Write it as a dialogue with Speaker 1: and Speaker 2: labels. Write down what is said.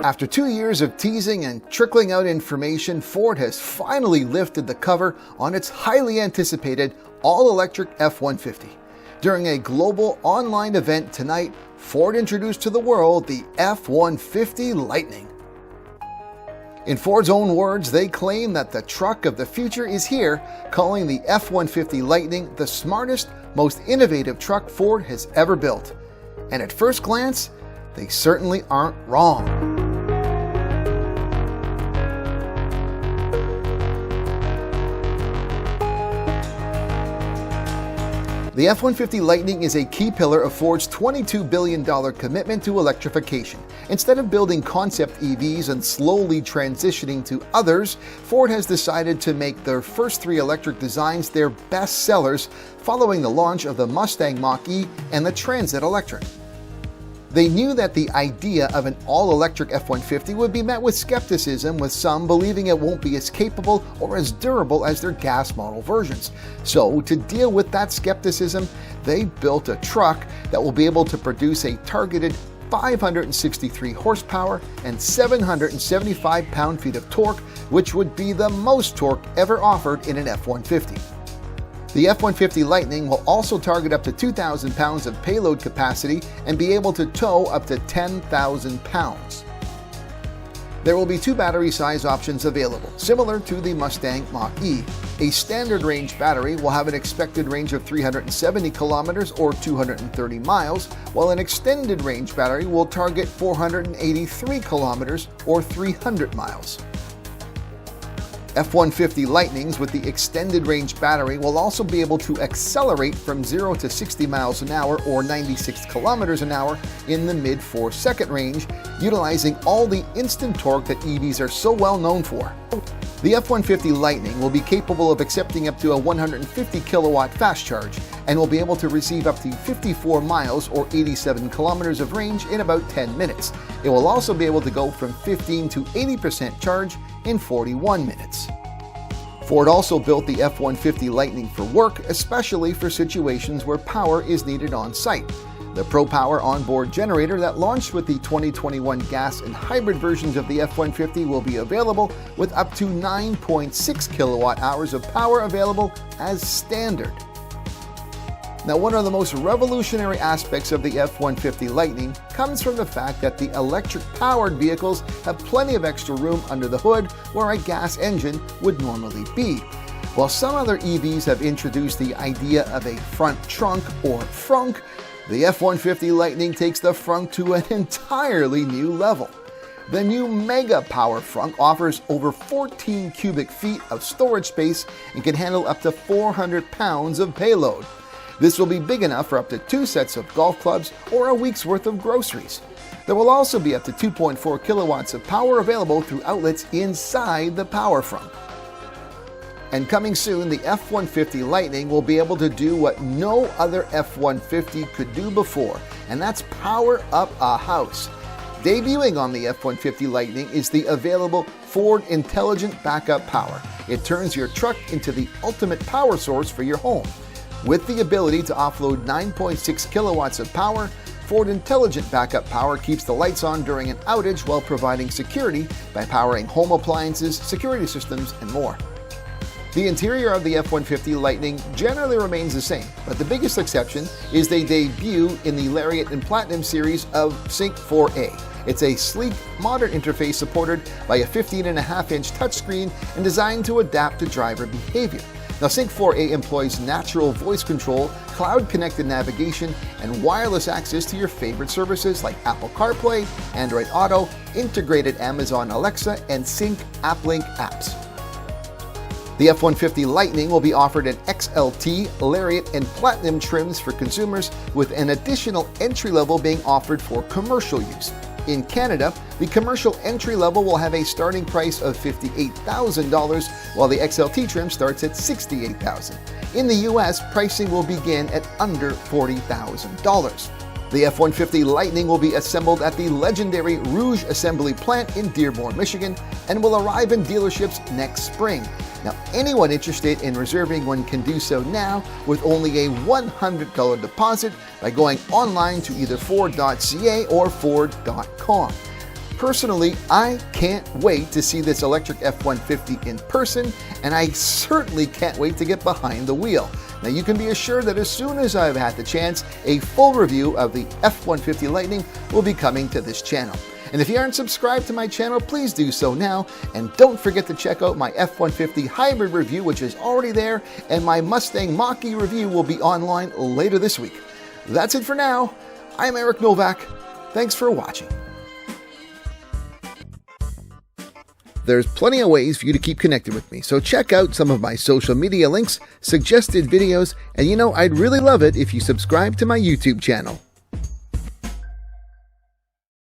Speaker 1: After 2 years of teasing and trickling out information, Ford has finally lifted the cover on its highly anticipated all-electric F-150. During a global online event tonight, Ford introduced to the world the F-150 Lightning. In Ford's own words, they claim that the truck of the future is here, calling the F-150 Lightning the smartest, most innovative truck Ford has ever built. And at first glance, they certainly aren't wrong. The F-150 Lightning is a key pillar of Ford's $22 billion commitment to electrification. Instead of building concept EVs and slowly transitioning to others, Ford has decided to make their first 3 electric designs their best sellers following the launch of the Mustang Mach-E and the Transit Electric. They knew that the idea of an all-electric F-150 would be met with skepticism, with some believing it won't be as capable or as durable as their gas model versions. So, to deal with that skepticism, they built a truck that will be able to produce a targeted 563 horsepower and 775 pound-feet of torque, which would be the most torque ever offered in an F-150. The F-150 Lightning will also target up to 2,000 pounds of payload capacity and be able to tow up to 10,000 pounds. There will be 2 battery size options available, similar to the Mustang Mach-E. A standard range battery will have an expected range of 370 kilometers or 230 miles, while an extended range battery will target 483 kilometers or 300 miles. F-150 Lightnings with the extended range battery will also be able to accelerate from 0 to 60 miles an hour or 96 kilometers an hour in the mid 4-second range, utilizing all the instant torque that EVs are so well known for. The F-150 Lightning will be capable of accepting up to a 150 kilowatt fast charge and will be able to receive up to 54 miles or 87 kilometers of range in about 10 minutes. It will also be able to go from 15 to 80% charge in 41 minutes. Ford also built the F-150 Lightning for work, especially for situations where power is needed on site. The ProPower onboard generator that launched with the 2021 gas and hybrid versions of the F-150 will be available with up to 9.6 kilowatt hours of power available as standard. Now, one of the most revolutionary aspects of the F-150 Lightning comes from the fact that the electric-powered vehicles have plenty of extra room under the hood where a gas engine would normally be. While some other EVs have introduced the idea of a front trunk or frunk, the F-150 Lightning takes the frunk to an entirely new level. The new Mega Power Frunk offers over 14 cubic feet of storage space and can handle up to 400 pounds of payload. This will be big enough for up to 2 sets of golf clubs or a week's worth of groceries. There will also be up to 2.4 kilowatts of power available through outlets inside the Power Frunk. And coming soon, the F-150 Lightning will be able to do what no other F-150 could do before, and that's power up a house. Debuting on the F-150 Lightning is the available Ford Intelligent Backup Power. It turns your truck into the ultimate power source for your home. With the ability to offload 9.6 kilowatts of power, Ford Intelligent Backup Power keeps the lights on during an outage while providing security by powering home appliances, security systems, and more. The interior of the F-150 Lightning generally remains the same, but the biggest exception is they debut in the Lariat and Platinum series of Sync 4A. It's a sleek, modern interface supported by a 15.5-inch touchscreen and designed to adapt to driver behavior. Now, Sync 4A employs natural voice control, cloud-connected navigation, and wireless access to your favorite services like Apple CarPlay, Android Auto, integrated Amazon Alexa, and Sync AppLink apps. The F-150 Lightning will be offered in XLT, Lariat, and Platinum trims for consumers, with an additional entry level being offered for commercial use. In Canada, the commercial entry level will have a starting price of $58,000, while the XLT trim starts at $68,000. In the US, pricing will begin at under $40,000. The F-150 Lightning will be assembled at the legendary Rouge Assembly Plant in Dearborn, Michigan, and will arrive in dealerships next spring. Now, anyone interested in reserving one can do so now with only a $100 deposit by going online to either Ford.ca or Ford.com. Personally, I can't wait to see this electric F-150 in person, and I certainly can't wait to get behind the wheel. Now, you can be assured that as soon as I've had the chance, a full review of the F-150 Lightning will be coming to this channel. And if you aren't subscribed to my channel, please do so now. And don't forget to check out my F-150 Hybrid review, which is already there, and my Mustang Mach-E review will be online later this week. That's it for now. I'm Eric Novak. Thanks for watching. There's plenty of ways for you to keep connected with me, so check out some of my social media links, suggested videos, and I'd really love it if you subscribe to my YouTube channel.